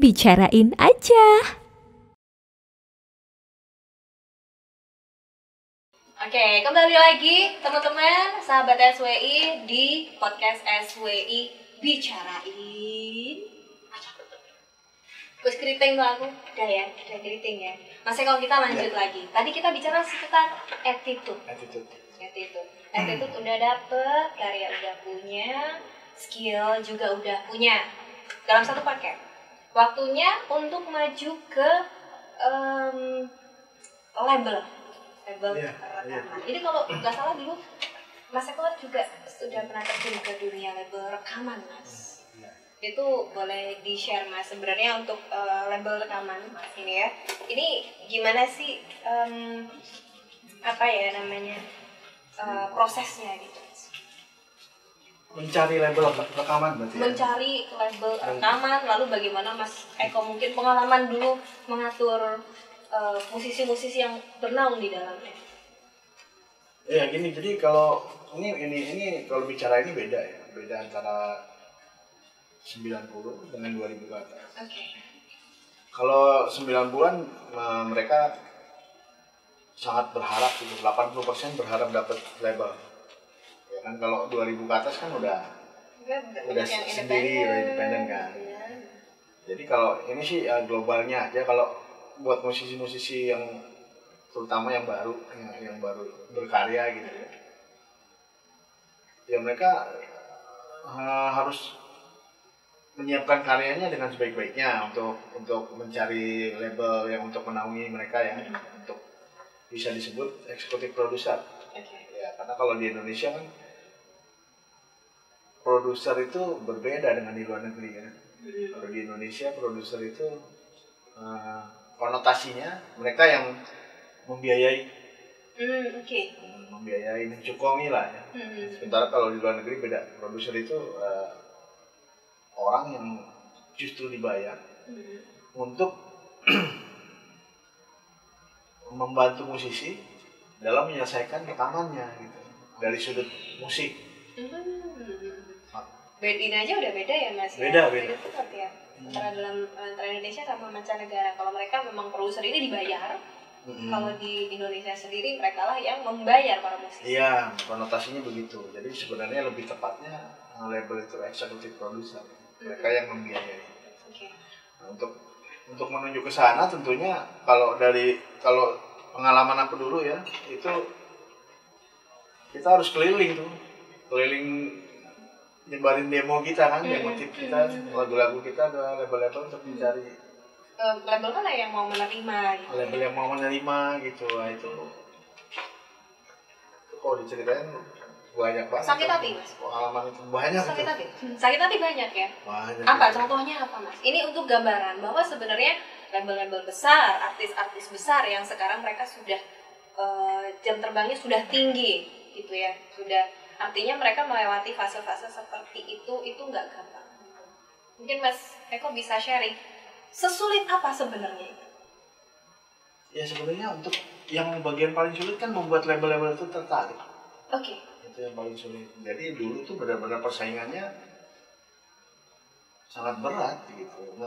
bicarain aja. Oke, kembali lagi teman-teman, sahabat SWI di podcast SWI Bicarain. Terus keriting tuh aku, udah keriting ya. Masih kalau kita lanjut lagi. Tadi kita bicara seputar attitude. Attitude udah dapet, karya udah punya, skill juga udah punya. Dalam satu paket. Waktunya untuk maju ke label rekaman. Jadi kalau nggak salah dulu Mas Eko juga sudah pernah terjun ke dunia label rekaman, Mas. Itu boleh di-share, Mas, sebenarnya untuk label rekaman Mas ini ya. Ini gimana sih prosesnya gitu, Mas? Mencari label rekaman berarti ya? Mencari label rekaman, lalu bagaimana Mas Eko mungkin pengalaman dulu mengatur musisi-musisi yang bernaung di dalamnya. Ya gini, jadi kalau ini kalau bicara ini beda ya, beda antara 90 dengan 2000 ke atas. Oke. Kalau 90-an mereka sangat berharap gitu, 80% berharap dapat label. Ya kan kalau 2000 ke atas kan udah sendiri, udah independen kan. Ya. Jadi kalau ini sih globalnya aja, kalau buat musisi-musisi yang terutama yang baru berkarya gitu ya mereka harus menyiapkan karyanya dengan sebaik-baiknya untuk mencari label yang untuk menaungi mereka ya, untuk bisa disebut eksekutif produser. Ya, karena kalau di Indonesia kan produser itu berbeda dengan di luar negeri ya. Kalau di Indonesia produser itu konotasinya mereka yang membiayai, membiayai, mencukupi lah ya. Sementara kalau di luar negeri beda, produser itu orang yang justru dibayar untuk membantu musisi dalam menyelesaikan rekamannya gitu dari sudut musik. Band ini aja udah beda ya, Mas? Beda. Tetap ya. Antara Indonesia sama mancanegara. Kalau mereka memang produser ini dibayar, kalau di Indonesia sendiri mereka lah yang membayar para musisi. Iya, konotasinya begitu. Jadi sebenarnya lebih tepatnya label itu eksekutif produser, mereka yang membiayai. Nah, untuk menuju ke sana tentunya kalau pengalaman aku dulu ya, itu kita harus keliling nyebarin demo kita kan, demo tip kita, lagu-lagu kita ke label-label untuk mencari label mana yang mau menerima gitu. Label yang mau menerima gitu. Nah, itu kalau diceritain banyak banget. Sakit hati, Mas. Pengalaman itu banyak. Sakit hati banyak ya. Banyak. Apa contohnya apa, Mas? Ini untuk gambaran bahwa sebenarnya label-label besar, artis-artis besar yang sekarang mereka sudah jam terbangnya sudah tinggi gitu ya, artinya mereka melewati fase-fase seperti itu nggak gampang. Mungkin Mas Eko bisa sharing, sesulit apa sebenarnya itu? Ya sebenarnya untuk yang bagian paling sulit kan membuat label-label itu tertarik. Oke. Itu yang paling sulit. Jadi dulu tuh benar-benar persaingannya sangat berat gitu.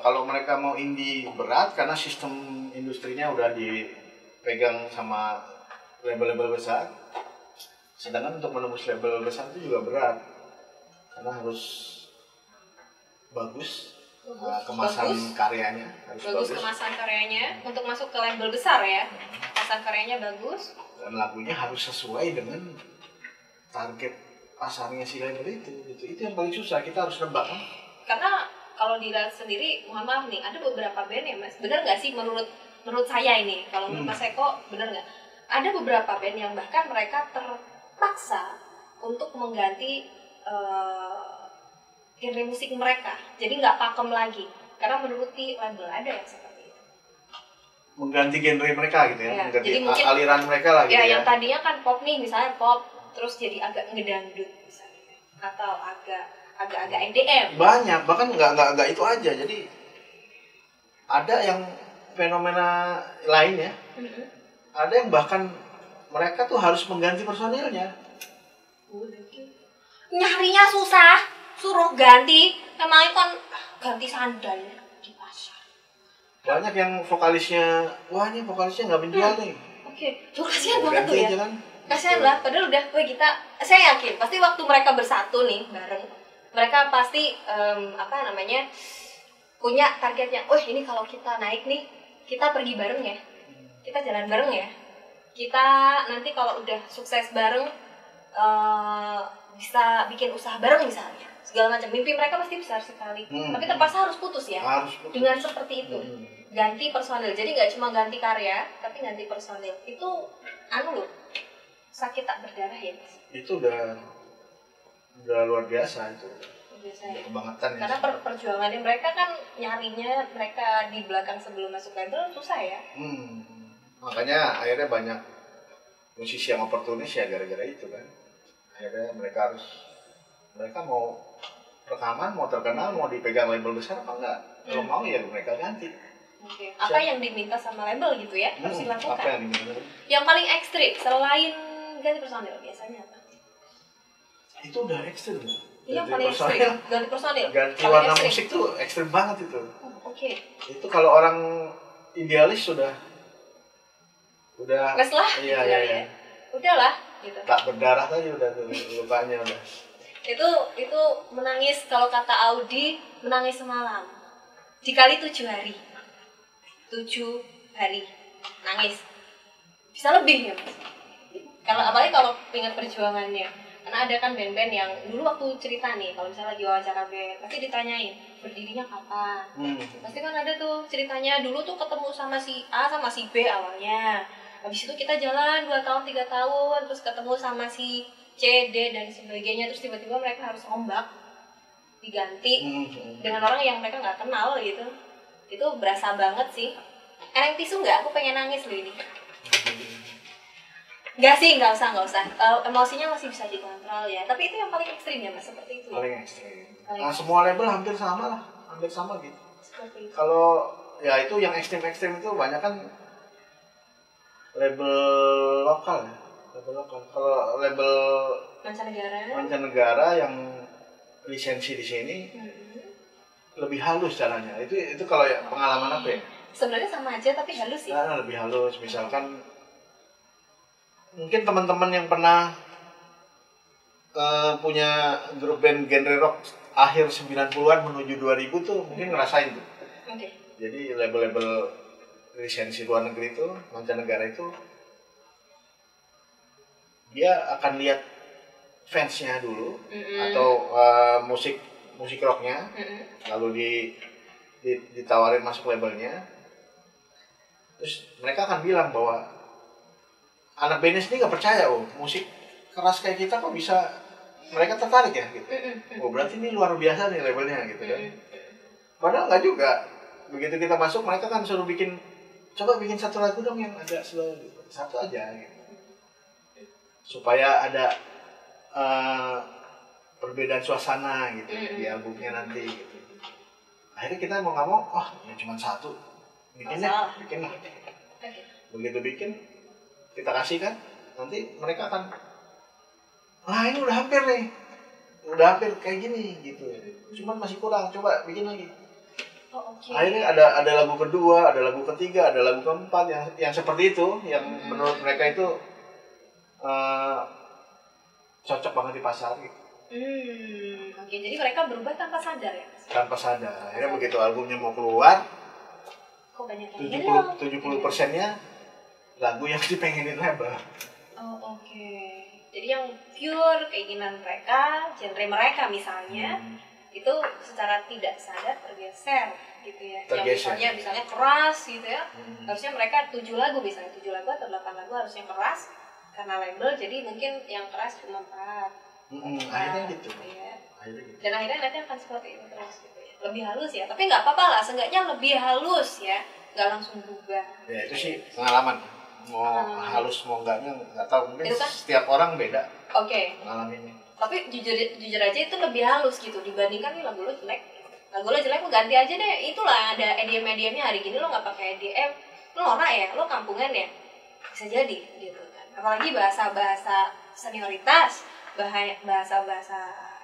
Kalau mereka mau indie berat karena sistem industrinya udah dipegang sama label-label besar. Sedangkan untuk menembus label besar itu juga berat karena harus bagus kemasan karyanya, harus bagus kemasan karyanya untuk masuk ke label besar ya. Kemasan karyanya bagus dan lagunya harus sesuai dengan target pasarnya si label itu yang paling susah, kita harus nebak kan. Karena kalau dilihat sendiri, mohon maaf nih, ada beberapa band ya, Mas, benar nggak sih menurut saya ini, kalau menurut Mas Eko benar nggak, ada beberapa band yang bahkan mereka terpaksa untuk mengganti genre musik mereka, jadi nggak pakem lagi karena menuruti label. Ada yang seperti itu, mengganti genre mereka gitu ya, mengganti jadi mungkin, aliran mereka lah gitu ya. Yang tadinya kan pop nih, misalnya pop terus jadi agak ngedangdut misalnya, atau agak EDM. Banyak, bahkan nggak itu aja, jadi ada yang fenomena lain ya. Ada yang bahkan mereka tuh harus mengganti personilnya. Nyarinya susah, suruh ganti, emangnya kan ganti sandal. Banyak yang vokalisnya, wah ini vokalisnya nggak menjual nih. Oke, tuh kasihan banget tuh ya. Kan? Kasihan lah, padahal udah, saya yakin pasti waktu mereka bersatu nih bareng, mereka pasti punya targetnya. Oh ini kalau kita naik nih, kita pergi bareng ya, kita jalan bareng ya, kita nanti kalau udah sukses bareng bisa bikin usaha bareng misalnya, segala macam. Mimpi mereka pasti besar sekali, tapi terpaksa harus putus ya. Dengan seperti itu ganti personil, jadi nggak cuma ganti karya tapi ganti personil. Itu loh, sakit tak berdarah ya Mas. Itu udah luar biasa itu. Kebangetan ya. Karena perjuangannya mereka kan, nyarinya mereka di belakang sebelum masuk label susah ya. Makanya akhirnya banyak musisi yang oportunis ya gara-gara itu kan. Akhirnya mereka mau rekaman, mau terkenal, mau dipegang label besar apa enggak. Kalau mau ya mereka ganti. Oke. Apa yang diminta sama label gitu ya harus dilakukan. Apa yang diminta? Yang paling ekstrim selain ganti personil biasanya apa? Itu udah ekstrim. Iya, paling ekstrim. Ganti personil. Ganti warna musik tuh ekstrim banget itu. Oke. Itu kalau orang idealis sudah wes lah. Iya. Udahlah gitu. Tak berdarah tadi udah tuh lukanya udah. Itu menangis, kalau kata Audi, menangis semalam. Dikali 7 hari. 7 hari nangis. Bisa lebih ya Mas. Apalagi kalau ingat perjuangannya. Karena ada kan band-band yang dulu waktu cerita nih, kalau misalnya lagi wawancara band, pasti ditanyain berdirinya kapan. Pasti kan ada tuh ceritanya, dulu tuh ketemu sama si A sama si B awalnya. Habis itu kita jalan 2 tahun 3 tahun, terus ketemu sama si C, D dan sebagainya, terus tiba-tiba mereka harus ombak diganti dengan orang yang mereka nggak kenal gitu. Itu berasa banget sih. Eneng tisu nggak? Aku pengen nangis loh ini. Nggak usah. Emosinya masih bisa dikontrol ya. Tapi itu yang paling ekstrim ya Mas, seperti itu. Paling ekstrim. Semua label hampir sama gitu. Seperti itu. Kalau ya itu yang ekstrim itu banyak kan label lokal ya. Kalau label mancanegara yang lisensi di sini lebih halus caranya. Itu kalau ya pengalaman apa ya? Sebenarnya sama aja tapi halus ya. Nah, lebih halus. Misalkan mungkin teman-teman yang pernah punya grup band genre rock akhir 90-an menuju 2000 tuh mungkin ngerasain tuh. Jadi label-label lisensi luar negeri itu, mancanegara itu, dia akan lihat fansnya dulu atau musik rocknya, lalu ditawarin masuk labelnya, terus mereka akan bilang bahwa anak bandnya sendiri nggak percaya, musik keras kayak kita kok bisa, mereka tertarik ya gitu. Berarti ini luar biasa nih labelnya gitu kan. Padahal nggak juga. Begitu kita masuk, mereka kan suruh coba bikin satu lagu dong yang agak slow gitu. Satu aja gitu. Supaya ada perbedaan suasana gitu di albumnya nanti gitu. Akhirnya kita mau nggak mau, ya cuma satu, bikin lah. Begitu bikin, kita kasih kan, nanti mereka akan, ini udah hampir kayak gini gitu, cuman masih kurang, coba bikin lagi. Akhirnya ada lagu kedua, ada lagu ketiga, ada lagu keempat yang seperti itu, yang menurut mereka itu cocok banget di pasar gitu. Jadi mereka berubah tanpa sadar ya? Tanpa sadar. Akhirnya begitu albumnya mau keluar, kok banyak 70%-nya lagu yang dipengenin label. Jadi yang pure keinginan mereka, genre mereka misalnya, itu secara tidak sadar tergeser gitu ya. Yang misalnya keras gitu ya. Harusnya mereka 7 lagu misalnya, 7 lagu atau 8 lagu harusnya keras, karena label jadi mungkin yang keras cuma 4. Akhirnya gitu. Iya. Dan akhirnya nanti akan seperti itu terus gitu ya. Lebih halus ya, tapi nggak apa-apa lah, seenggaknya lebih halus ya, nggak langsung berubah. Ya itu sih pengalaman. Mau halus mau enggaknya nggak tahu, mungkin kan setiap orang beda. Ngalaminnya. Tapi jujur aja itu lebih halus gitu dibandingkan nih lagu lo jelek. Lagu lo jelek lo ganti aja deh. Itulah ada EDM-nya hari gini lo nggak pakai EDM, lo norak ya, lo kampungan ya, bisa jadi gitu kan. Apalagi bahasa senioritas, bahasa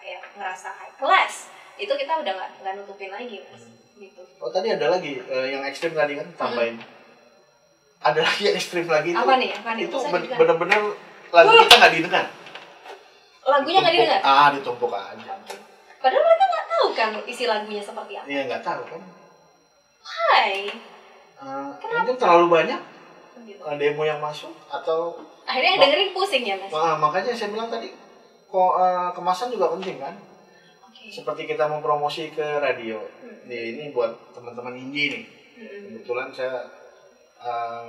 ya ngerasa high class, itu kita udah nggak nutupin lagi Mas. gitu. Oh tadi ada lagi yang ekstrim tadi kan tambahin. Ada lagi yang ekstrim lagi itu. Apa nih? Itu benar-benar lagu kita nggak didengar. Lagunya nggak didengar? Ditumpuk aja. Padahal mereka nggak tahu kan isi lagunya seperti apa. Iya nggak tahu kan. Hai. Mungkin terlalu banyak demo yang masuk atau akhirnya yang dengerin pusing ya Mas. Makanya saya bilang tadi kemasan juga penting kan. Seperti kita mempromosi ke radio. Ini buat teman-teman indie nih. Kebetulan saya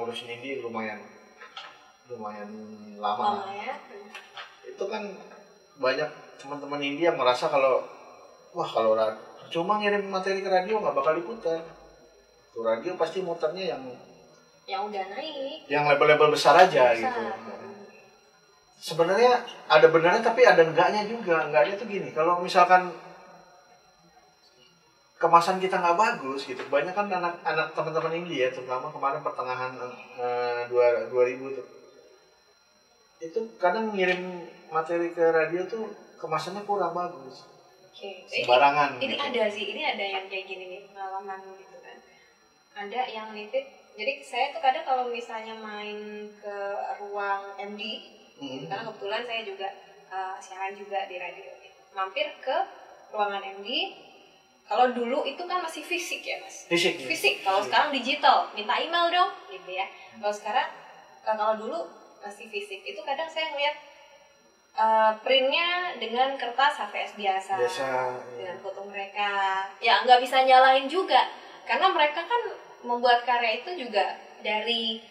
ngurusin indie lumayan lama. Ya. Itu kan banyak teman-teman indie yang merasa kalau cuma ngirim materi ke radio nggak bakal diputar. Tuh radio pasti muternya yang udah naik. Yang label-label besar aja gitu. Sebenarnya ada benarnya tapi ada enggaknya juga. Enggaknya tuh gini, kalau misalkan kemasan kita nggak bagus gitu, banyak kan anak teman-teman indie ya, terutama kemarin pertengahan 2000 tuh, itu kadang ngirim materi ke radio tuh kemasannya kurang bagus. Sembarangan. Ini gitu. Ini ada yang kayak gini nih, pengalaman gitu kan. Ada yang nitip, jadi saya tuh kadang kalau misalnya main ke ruang MD, karena kebetulan saya juga siaran juga di radio, mampir ke ruangan MD. Kalau dulu itu kan masih fisik ya Mas. Fisik. Kalau sekarang digital, minta email dong, gitu ya. Kalau dulu masih fisik, itu kadang saya ngeliat printnya dengan kertas HVS biasa dengan foto mereka. Ya nggak bisa nyalain juga, karena mereka kan membuat karya itu juga dari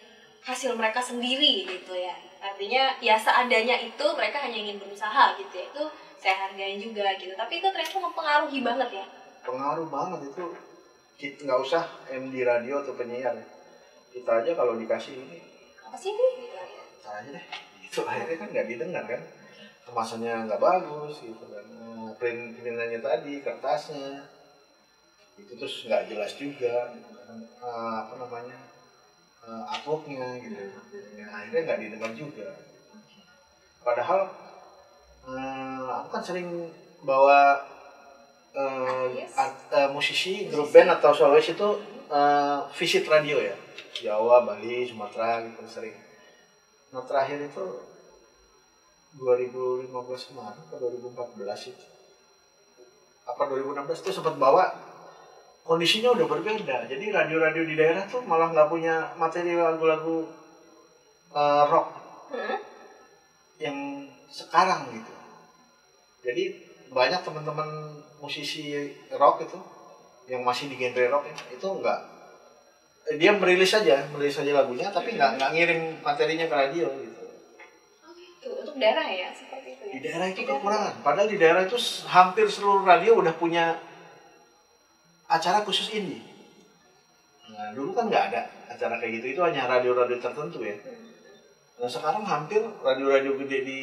hasil mereka sendiri gitu ya. Artinya ya seadanya itu mereka hanya ingin berusaha gitu ya. Itu saya hargain juga gitu. Tapi itu ternyata mempengaruhi banget ya. Pengaruh banget itu. Kita nggak usah MD radio atau penyiar. Kita aja kalau dikasih ini. Apa sih ini? Kita aja deh. Itu akhirnya kan nggak didengar kan. Kemasannya nggak bagus gitu kan. Printannya tadi, kertasnya. Itu terus nggak jelas juga. Artworknya gitu. Ya, akhirnya nggak didengar juga. Padahal aku kan sering bawa musisi, grup band atau solois itu visit radio ya, Jawa, Bali, Sumatera gitu sering. Nah terakhir itu 2015 kemarin atau 2014 itu, apa 2016 itu sempat bawa, kondisinya udah berbeda. Jadi radio-radio di daerah tuh malah nggak punya materi lagu-lagu rock yang sekarang gitu. Jadi banyak teman-teman musisi rock itu yang masih di genre rock itu enggak, dia merilis aja lagunya tapi nggak ngirim materinya ke radio gitu. Untuk daerah ya seperti itu ya. Di daerah itu kekurangan. Padahal di daerah itu hampir seluruh radio udah punya acara khusus indie. Nah dulu kan nggak ada acara kayak gitu, itu hanya radio-radio tertentu ya. Nah sekarang hampir radio-radio gede di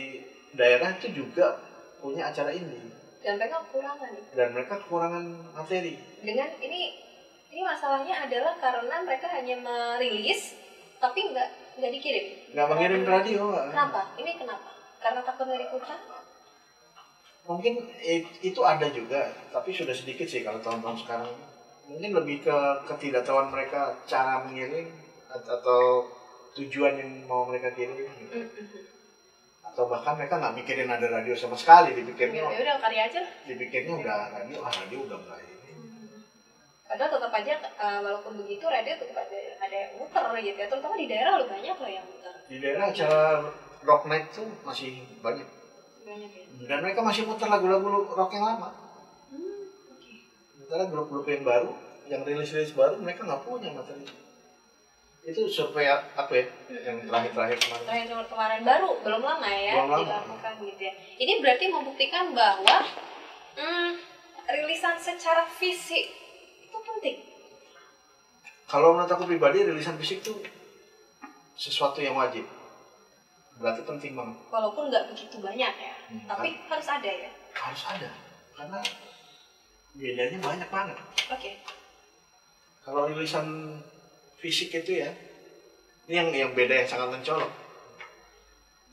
daerah itu juga punya acara indie. Dan mereka kekurangan nih. Dan mereka kekurangan materi. Dengan ini masalahnya adalah karena mereka hanya merilis tapi nggak dikirim. Nggak mengirim ke radio. Kenapa? Ini kenapa? Karena takut nggak diputar? Mungkin itu ada juga, tapi sudah sedikit sih kalau tahun-tahun sekarang. Mungkin lebih ke ketidaktahuan mereka cara mengirim atau tujuan yang mau mereka kirim gitu. Atau bahkan mereka nggak mikirin ada radio sama sekali, dipikirnya udah karya aja. Dipikirnya udah radio udah nggak ini. Padahal tetap aja walaupun begitu radio tetap ada yang muter gitu ya, terutama di daerah lo banyak loh yang muter. Di daerah acara rock night tuh masih banyak ya. Dan mereka masih muter lagu-lagu rock yang lama. Sementara grup-grup yang baru, yang rilis baru mereka nggak punya materi. Itu survei apa ya yang terakhir kemarin? Terakhir kemarin baru, belum lama ya dilakukan gitu ya. Ini berarti membuktikan bahwa rilisan secara fisik itu penting. Kalau menurut aku pribadi rilisan fisik itu sesuatu yang wajib. Berarti penting banget. Walaupun nggak begitu banyak ya, tapi harus ada ya. Harus ada, karena bedanya banyak banget. Oke. Kalau rilisan fisik itu ya, ini yang beda yang sangat mencolok.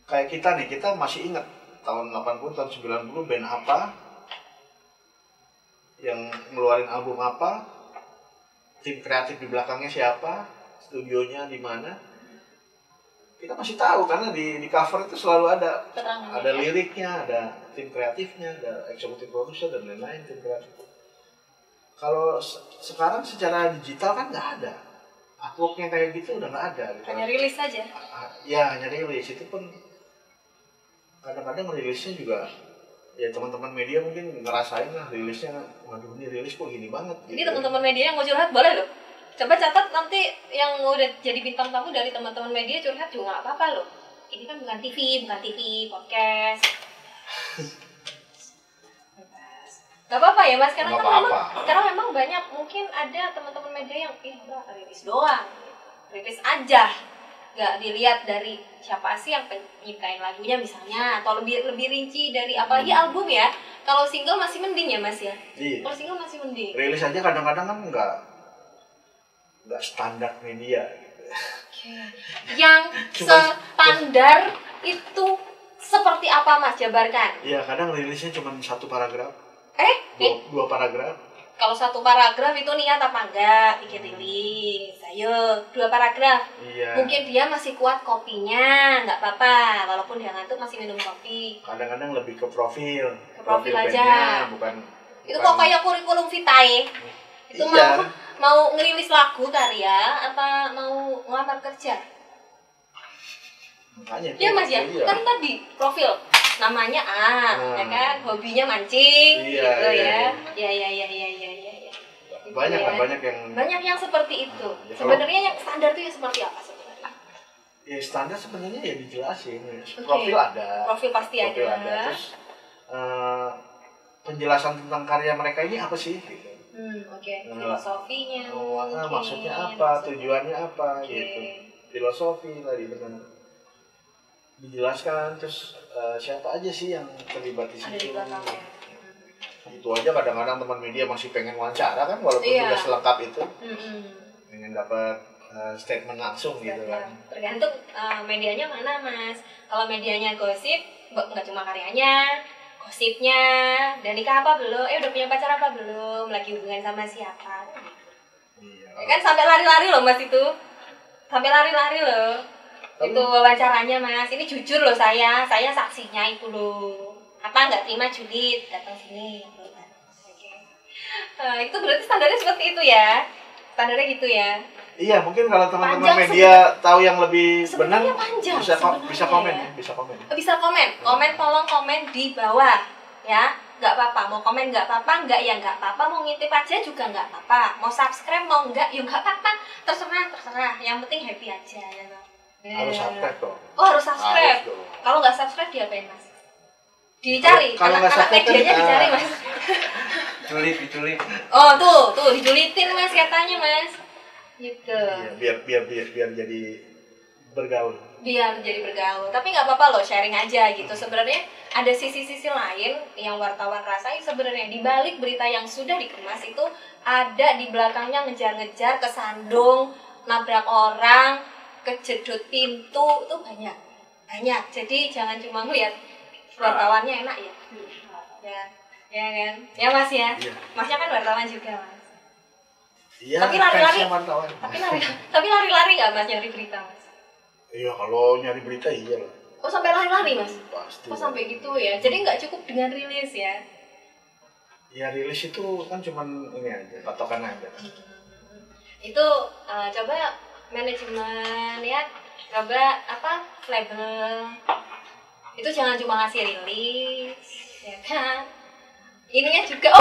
Kayak kita masih ingat tahun 80, tahun 90 band apa yang ngeluarin album apa, tim kreatif di belakangnya siapa, studionya di mana, kita masih tahu karena di cover itu selalu ada liriknya, ada tim kreatifnya, ada eksekutif produser dan lain-lain tim kreatif. Kalau sekarang secara digital kan nggak ada, artworknya kayak gitu udah nggak ada. Gitu. Hanya rilis saja. Ya hanya rilis, itu pun kadang-kadang rilisnya juga ya teman-teman media mungkin ngerasain lah rilisnya, waduh ini rilis kok gini banget. Jadi gitu. Teman-teman media yang mau curhat boleh loh. Coba catat nanti yang udah jadi bintang tamu dari teman-teman media curhat juga nggak apa-apa loh. Ini kan bukan TV, podcast. Gak apa-apa ya mas, karena kan memang banyak mungkin ada teman-teman media yang udah rilis doang, rilis aja, nggak dilihat dari siapa sih yang nyiptain lagunya misalnya, atau lebih rinci dari apalagi album ya. Kalau single masih mending ya mas ya. Iya. Kalau single masih mending. Rilis aja kadang-kadang kan nggak standar media. Gitu. Yang standar itu seperti apa mas, jabarkan? Iya, kadang rilisnya cuma 1 paragraf. Dua paragraf. Kalau 1 paragraf itu niat apa enggak bikin rilis? Ayo, 2 paragraf. Iya. Mungkin dia masih kuat kopinya, nggak apa-apa. Walaupun dia ngantuk masih minum kopi. Kadang-kadang lebih ke profil. Ke profil aja. Bukan. Itu kok kayak kurikulum vitae. Itu iya. mau ngerilis lagu karya apa mau ngelamar kerja? Makanya. Iya mas ya. Iya. Kan tadi profil. Namanya ya kan, hobinya mancing, gitu ya. Ya. Banyak yang seperti itu. Sebenarnya yang standar itu ya seperti apa sebenarnya? Ya standar sebenarnya ya dijelasin. Profil ada. Profil pasti ada. Terus penjelasan tentang karya mereka ini apa sih? Gitu. Filosofinya. Maksudnya apa? Tujuannya apa? Gitu. Filosofi tadi benar. Dijelaskan, terus siapa aja sih yang terlibat di situ. Itu aja kadang-kadang teman media masih pengen wawancara kan, walaupun sudah selengkap itu. Pengen dapat statement langsung gitu kan. Tergantung medianya mana mas. Kalau medianya gosip, nggak cuma karyanya, gosipnya, udah nikah apa belum, udah punya pacar apa belum, lagi hubungan sama siapa. Iya. Ya kan sampai lari-lari loh mas itu, sampai lari-lari loh. Itu wawancaranya mas, ini jujur loh saya saksinya itu loh. Apa nggak terima julid, datang sini. Itu berarti standarnya seperti itu ya, standarnya gitu ya. Iya, mungkin kalau teman-teman media tahu yang lebih benar bisa komen ya. Bisa komen, tolong komen di bawah ya. Nggak apa-apa, mau komen nggak apa-apa, nggak ya nggak apa-apa, mau ngintip aja juga nggak apa-apa, mau subscribe mau nggak ya nggak apa-apa, terserah, yang penting happy aja ya. Harus subscribe dong. Oh harus subscribe. Kalau nggak subscribe diapain mas? Dicari. Kalau nggak subscribe medianya dicari mas. Diculik. Oh tuh dijulitin mas katanya mas. Gitu. Iya, biar jadi bergaul. Tapi nggak apa-apa loh, sharing aja gitu. Sebenarnya ada sisi-sisi lain yang wartawan rasain sebenarnya di balik berita yang sudah dikemas itu ada di belakangnya ngejar-ngejar, kesandung, nabrak orang, kejedot pintu, itu banyak. Jadi jangan cuma ngeliat wartawannya enak ya. Ya kan? Ya mas ya. Iya. Masnya kan wartawan juga mas. Iya. Tapi lari-lari nggak mas nyari berita mas? Iya, kalau nyari berita iya lah. Oh sampai lari-lari mas? Pasti. Oh sampai gitu ya. Jadi nggak cukup dengan rilis ya? Ya rilis itu kan cuman ini aja, patokan aja. Itu coba manajemen ya, coba label itu jangan cuma ngasih rilis ya kan, ininya juga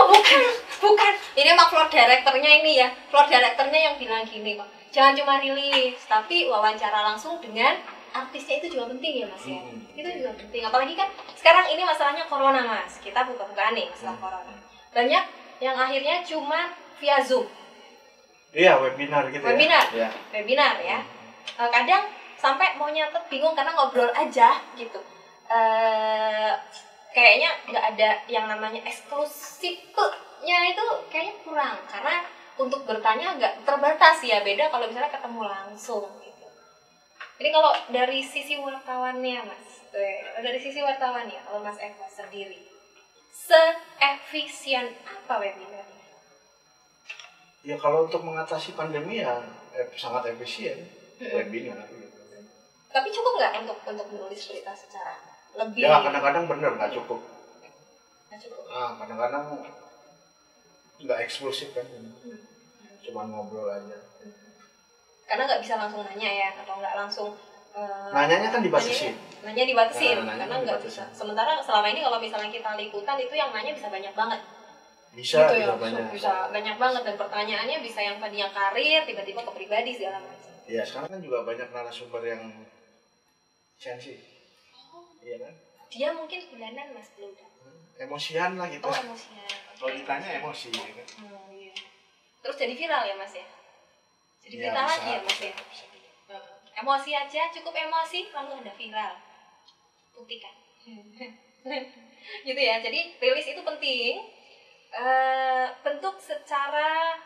bukan ini emang floor directornya ini ya, floor directornya yang bilang gini kok, jangan cuma rilis tapi wawancara langsung dengan artisnya itu juga penting ya mas ya. Itu juga penting, apalagi kan sekarang ini masalahnya corona mas, kita buka-bukaan nih masalah corona, banyak yang akhirnya cuma via Zoom. Iya, webinar gitu ya. Webinar ya. Kadang sampai mau nyatet bingung karena ngobrol aja gitu. Kayaknya nggak ada yang namanya eksklusifnya itu kayaknya kurang. Karena untuk bertanya nggak terbatas ya, beda kalau misalnya ketemu langsung gitu. Jadi kalau dari sisi wartawannya mas, kalau mas Eko sendiri, seefisien apa webinar? Ya kalau untuk mengatasi pandemi ya sangat efisien webinar gitu. Tapi cukup nggak untuk menulis berita secara lebih? Ya kadang-kadang bener nggak cukup. Nggak cukup. Kadang-kadang nggak eksklusif kan, cuma ngobrol aja. Karena nggak bisa langsung nanya ya, atau nggak langsung nanyanya kan dibatasin. Nanya dibatasin, karena nggak bisa. Sementara selama ini kalau misalnya kita liputan itu yang nanya bisa banyak banget. Bisa, gitu ya, bisa banyak banget, dan pertanyaannya bisa yang tadinya karir tiba-tiba ke pribadi segala macam. Iya, sekarang kan juga banyak narasumber yang sensi. Iya kan? Dia mungkin bulanan Mas, belum emosian lah gitu. Emosian. Kalau ditanya emosi ya kan. Iya. Terus jadi viral ya Mas ya? Jadi berita lagi ya Mas ya? Emosi aja, cukup emosi lalu ada viral. Buktikan. Gitu ya. Jadi rilis itu penting. Bentuk secara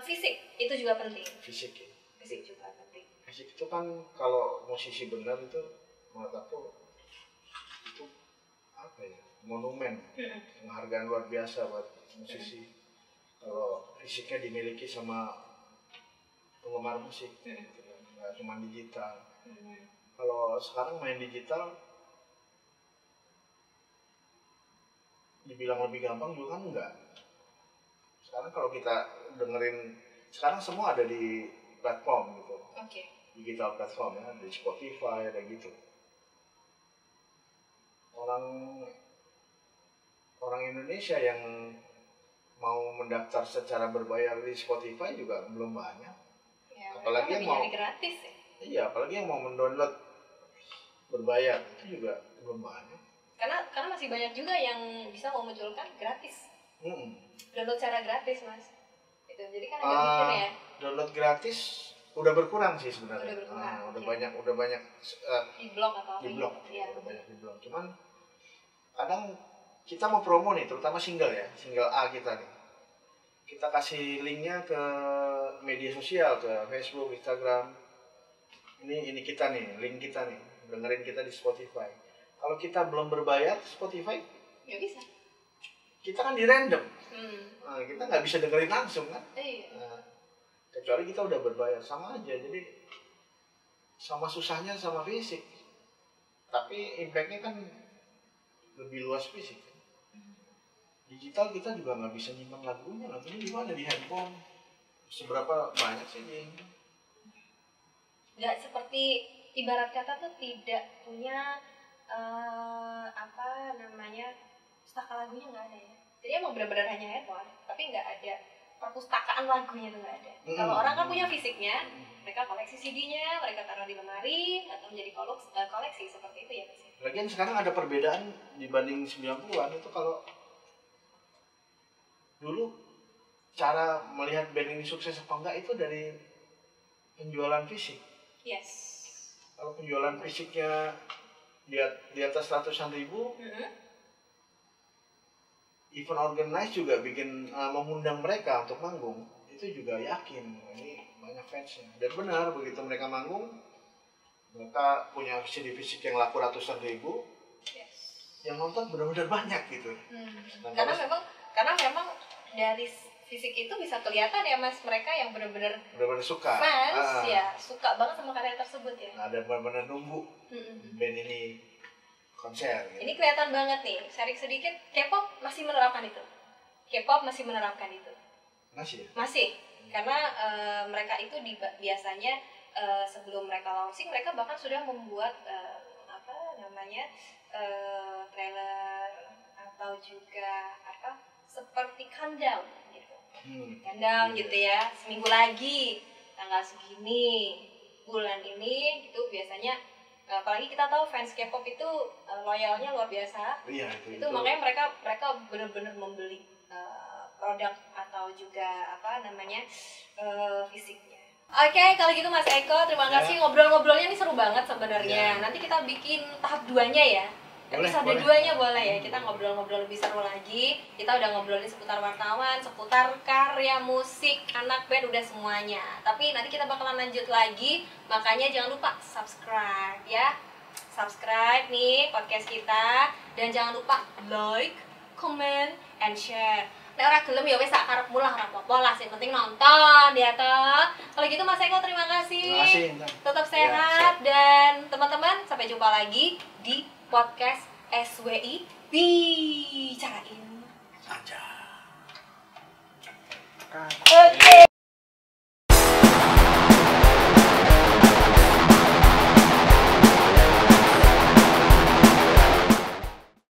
fisik itu juga penting. Fisik ya. Fisik juga penting. Fisik itu kan kalau musisi benar itu menurut aku itu apa ya, monumen, penghargaan luar biasa buat musisi. Kalau fisiknya dimiliki sama penggemar musik, nggak cuma digital. Kalau sekarang main digital dibilang lebih gampang juga kan enggak. Sekarang kalau kita dengerin, sekarang semua ada di platform gitu. Digital platform ya, di Spotify ada gitu. Orang Indonesia yang mau mendaftar secara berbayar di Spotify juga belum banyak. Ya, apalagi yang mau gratis ya. Iya, apalagi yang mau mendownload berbayar itu juga belum banyak. Karena masih banyak juga yang bisa memunculkan gratis. Download secara gratis Mas. Itu jadi kan agak mikir ya. Download gratis udah berkurang sih sebenarnya. Udah banyak di blog atau di blog. Ya. Udah banyak di blog. Cuman kadang kita mau promo nih, terutama single A kita nih. Kita kasih linknya ke media sosial, ke Facebook, Instagram. Ini kita nih, link kita nih, dengerin kita di Spotify. Kalau kita belum berbayar Spotify, nggak bisa. Kita kan di random, kita nggak bisa dengerin langsung kan. Kecuali kita udah berbayar, sama aja. Jadi sama susahnya sama fisik, tapi impactnya kan lebih luas fisik. Digital kita juga nggak bisa nyimpan lagunya di mana, di handphone. Seberapa banyak sih dia? Nggak seperti ibarat kata tuh tidak punya pustaka lagunya nggak ada ya. Jadi emang benar-benar hanya handphone, tapi nggak ada perpustakaan lagunya tuh nggak ada. Kalau orang kan punya fisiknya, mereka koleksi CD-nya, mereka taruh di lemari atau menjadi koleksi seperti itu ya Mas. Lagian sekarang ada perbedaan dibanding 90-an itu. Kalau dulu cara melihat band ini sukses apa enggak itu dari penjualan fisik. Yes. Kalau penjualan fisiknya di atas ratusan ribu, event organize juga bikin mengundang mereka untuk manggung, itu juga yakin ini banyak fansnya. Dan benar, begitu mereka manggung, mereka punya CD fisik yang laku ratusan ribu, yang nonton benar-benar banyak gitu. Karena memang dari fisik itu bisa kelihatan ya Mas, mereka yang benar-benar suka fans ya, suka banget sama karya tersebut ya. Nah, dan benar-benar nunggu band ini konser gitu. Ini kelihatan banget nih, sharing sedikit, K-pop masih menerapkan itu. Masih. Karena mereka itu biasanya sebelum mereka launching, mereka bahkan sudah membuat trailer atau juga seperti countdown gitu. Gitu ya, seminggu lagi tanggal segini bulan ini gitu. Biasanya apalagi kita tahu fans K-pop itu loyalnya luar biasa. Itu makanya mereka benar-benar membeli produk atau juga fisiknya. Oke, kalau gitu Mas Eko, terima kasih. Ngobrol-ngobrolnya ini seru banget sebenarnya. Nanti kita bikin tahap 2-nya ya. Episode 2-nya boleh ya, kita ngobrol-ngobrol lebih seru lagi. Kita udah ngobrolin seputar wartawan, seputar karya musik, anak band, udah semuanya. Tapi nanti kita bakalan lanjut lagi, makanya jangan lupa subscribe ya. Subscribe nih podcast kita. Dan jangan lupa like, comment, and share. nek ora gelem ya wis sak karepmu lah, ora apa-apa lah, sing penting nonton ya toh. Kalau gitu Mas Eko terima kasih. Terima kasih. Tetap sehat dan teman-teman sampai jumpa lagi di podcast SWI bicarain aja. Oke.